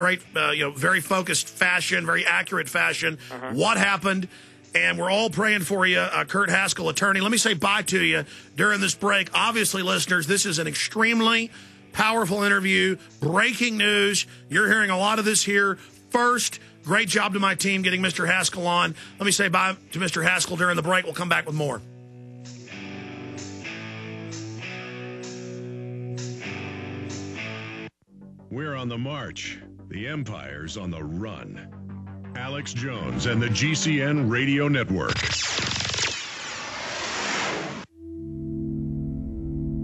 great, very focused fashion, very accurate fashion. What happened? And we're all praying for you, Kurt Haskell, attorney. Let me say bye to you during this break. Obviously, listeners, this is an extremely powerful interview. Breaking news. You're hearing a lot of this here first. Great job to my team getting Mr. Haskell on. Let me say bye to Mr. Haskell during the break. We'll come back with more. We're on the march. The Empire's on the run. Alex Jones and the GCN Radio Network.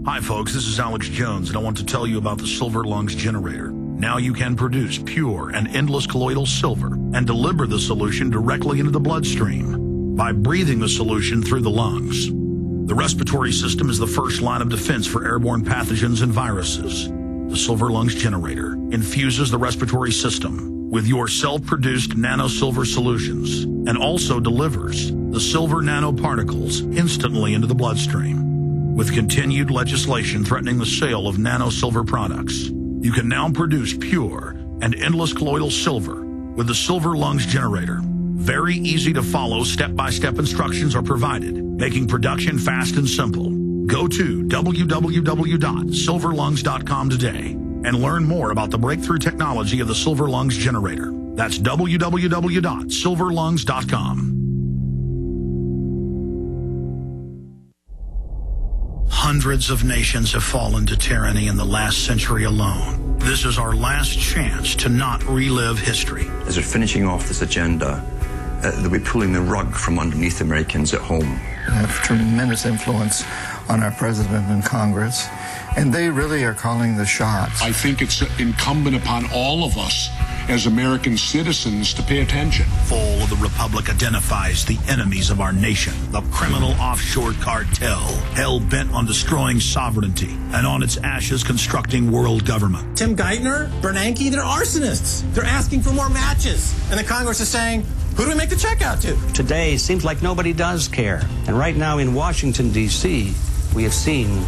Hi, folks. This is Alex Jones, and I want to tell you about the Silver Lungs generator. Now you can produce pure and endless colloidal silver and deliver the solution directly into the bloodstream by breathing the solution through the lungs. The respiratory system is the first line of defense for airborne pathogens and viruses. The Silver Lungs generator infuses the respiratory system with your self-produced nano-silver solutions and also delivers the silver nanoparticles instantly into the bloodstream. With continued legislation threatening the sale of nano-silver products, you can now produce pure and endless colloidal silver with the Silver Lungs generator. Very easy to follow, step-by-step instructions are provided, making production fast and simple. Go to www.silverlungs.com today and learn more about the breakthrough technology of the Silver Lungs generator. That's www.silverlungs.com. Hundreds of nations have fallen to tyranny in the last century alone. This is our last chance to not relive history. As we're finishing off this agenda, they'll be pulling the rug from underneath Americans at home. They have tremendous influence on our president and Congress, and they really are calling the shots. I think it's incumbent upon all of us as American citizens to pay attention. Fall of the Republic identifies the enemies of our nation, the criminal offshore cartel, hell-bent on destroying sovereignty and on its ashes constructing world government. Tim Geithner, Bernanke, they're arsonists. They're asking for more matches. And the Congress is saying, who do we make the check out to? Today seems like nobody does care. And right now in Washington, D.C., we have seen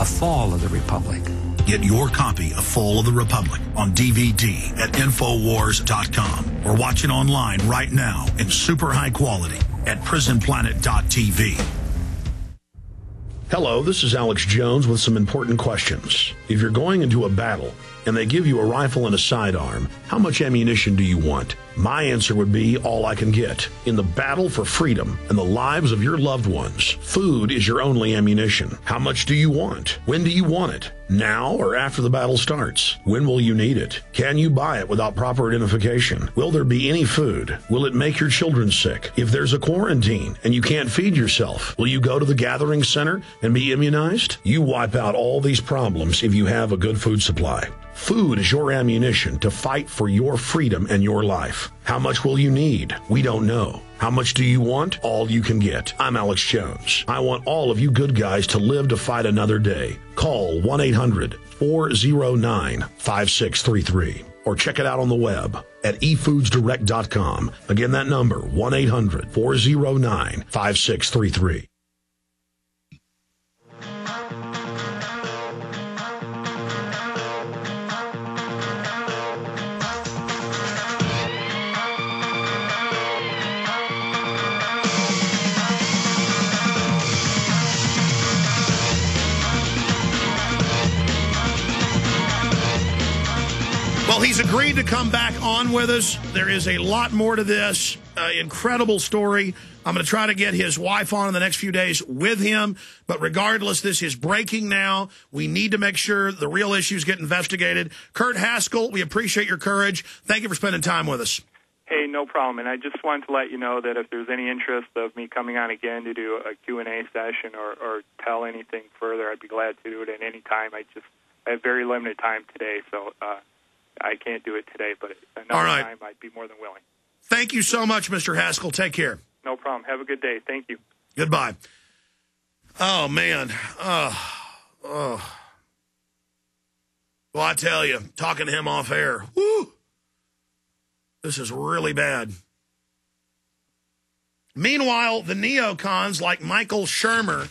a fall of the Republic. Get your copy of Fall of the Republic on DVD at Infowars.com or watch it online right now in super high quality at prisonplanet.tv. Hello, this is Alex Jones with some important questions. If you're going into a battle and they give you a rifle and a sidearm, how much ammunition do you want? My answer would be all I can get. In the battle for freedom and the lives of your loved ones, food is your only ammunition. How much do you want? When do you want it? Now or after the battle starts? When will you need it? Can you buy it without proper identification? Will there be any food? Will it make your children sick? If there's a quarantine and you can't feed yourself, will you go to the gathering center and be immunized? You wipe out all these problems if you have a good food supply. Food is your ammunition to fight for your freedom and your life. How much will you need? We don't know. How much do you want? All you can get. I'm Alex Jones. I want all of you good guys to live to fight another day. Call 1-800-409-5633 or check it out on the web at efoodsdirect.com. Again, that number, 1-800-409-5633. Well, he's agreed to come back on with us. There is a lot more to this. Incredible story. I'm going to try to get his wife on in the next few days with him. But regardless, this is breaking now. We need to make sure the real issues get investigated. Kurt Haskell, we appreciate your courage. Thank you for spending time with us. Hey, no problem. And I just wanted to let you know that if there's any interest of me coming on again to do a Q&A session or tell anything further, I'd be glad to do it at any time. I have very limited time today, so I can't do it today, but another time I'd be more than willing. Thank you so much, Mr. Haskell. Take care. No problem. Have a good day. Thank you. Goodbye. Oh, man. Well, I tell you, talking to him off air, whoo, this is really bad. Meanwhile, the neocons like Michael Shermer,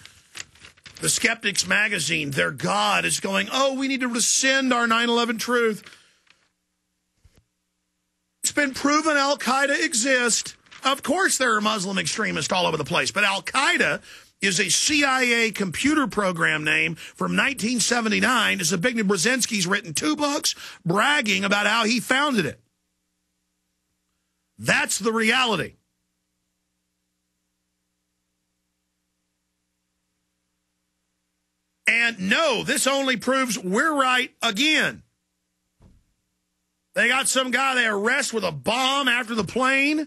the Skeptics magazine, their God is going, oh, we need to rescind our 9/11 truth. been proven al-Qaida exists. Of course there are Muslim extremists all over the place, but al-Qaida is a CIA computer program name from 1979. Zbigniew Brzezinski's written 2 books bragging about how he founded it. That's the reality. And no, this only proves we're right again. They got some guy they arrest with a bomb after the plane.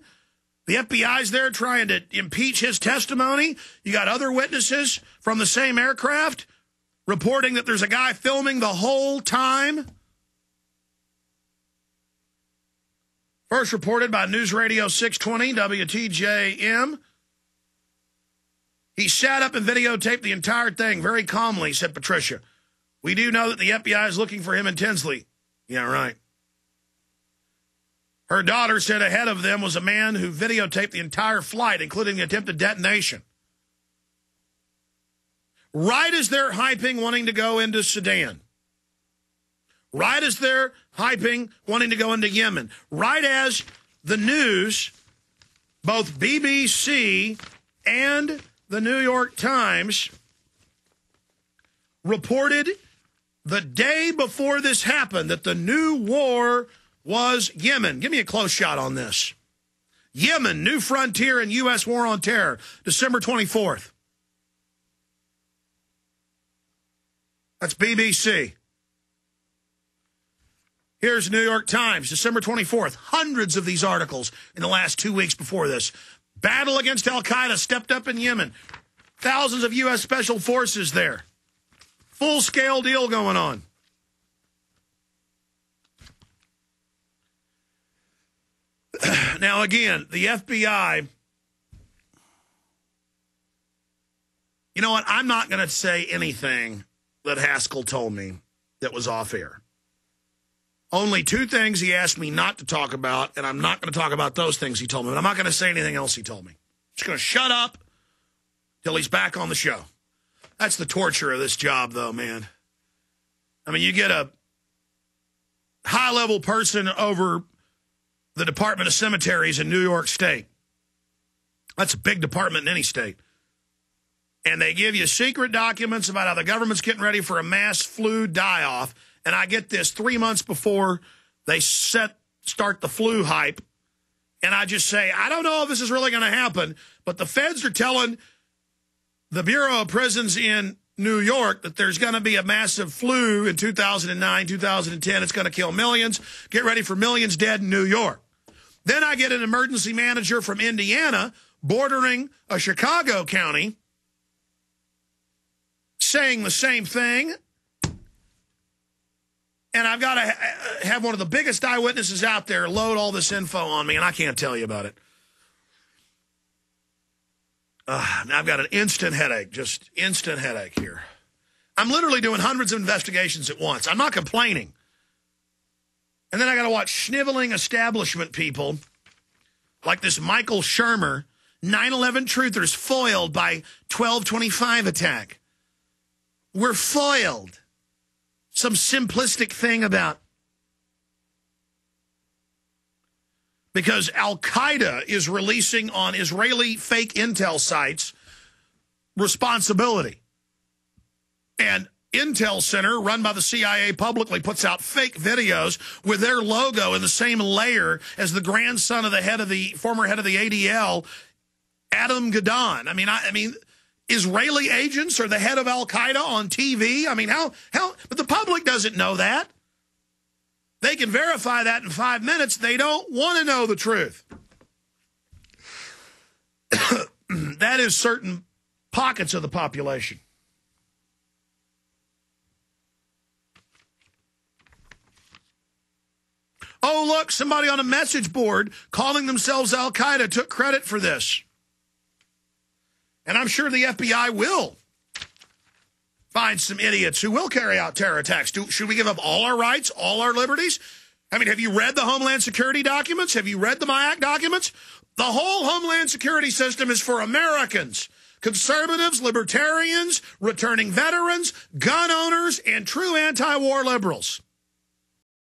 The FBI's there trying to impeach his testimony. You got other witnesses from the same aircraft reporting that there's a guy filming the whole time. First reported by News Radio 620 WTJM. He sat up and videotaped the entire thing very calmly, said Patricia. We do know that the FBI is looking for him intensely. Yeah, right. Her daughter said ahead of them was a man who videotaped the entire flight, including the attempted detonation. Right as they're hyping wanting to go into Sudan. Right as they're hyping wanting to go into Yemen. Right as the news, both BBC and the New York Times reported the day before this happened that the new war was Yemen. Give me a close shot on this. Yemen, new frontier in U.S. war on terror, December 24th. That's BBC. Here's New York Times, December 24th. Hundreds of these articles in the last 2 weeks before this. Battle against al-Qaida stepped up in Yemen. Thousands of U.S. Special Forces there. Full-scale deal going on. Now, again, the FBI, you know what? I'm not going to say anything that Haskell told me that was off air. Only 2 things he asked me not to talk about, and I'm not going to talk about those things he told me, but I'm not going to say anything else he told me. I'm just going to shut up till he's back on the show. That's the torture of this job, though, man. I mean, you get a high-level person over the Department of Cemeteries in New York State. That's a big department in any state. And they give you secret documents about how the government's getting ready for a mass flu die-off. And I get this 3 months before they start the flu hype. And I just say, I don't know if this is really going to happen, but the feds are telling the Bureau of Prisons in New York that there's going to be a massive flu in 2009, 2010. It's going to kill millions. Get ready for millions dead in New York. Then I get an emergency manager from Indiana, bordering a Chicago county, saying the same thing. And I've got to have one of the biggest eyewitnesses out there load all this info on me, and I can't tell you about it. Now I've got an instant headache, just instant headache here. I'm literally doing hundreds of investigations at once. I'm not complaining. And then I got to watch sniveling establishment people like this Michael Shermer, 9/11 truthers foiled by 1225 attack. We're foiled. Some simplistic thing about because al-Qaida is releasing on Israeli fake intel sites responsibility. And Intel Center, run by the CIA, publicly puts out fake videos with their logo in the same layer as the grandson of the former head of the ADL, Adam Gadon. I mean, Israeli agents are the head of al-Qaida on TV. I mean, how? But the public doesn't know that. They can verify that in 5 minutes. They don't want to know the truth. That is certain pockets of the population. Oh, look, somebody on a message board calling themselves al-Qaida took credit for this. And I'm sure the FBI will find some idiots who will carry out terror attacks. Should we give up all our rights, all our liberties? I mean, have you read the Homeland Security documents? Have you read the MIAC documents? The whole Homeland Security system is for Americans, conservatives, libertarians, returning veterans, gun owners, and true anti-war liberals.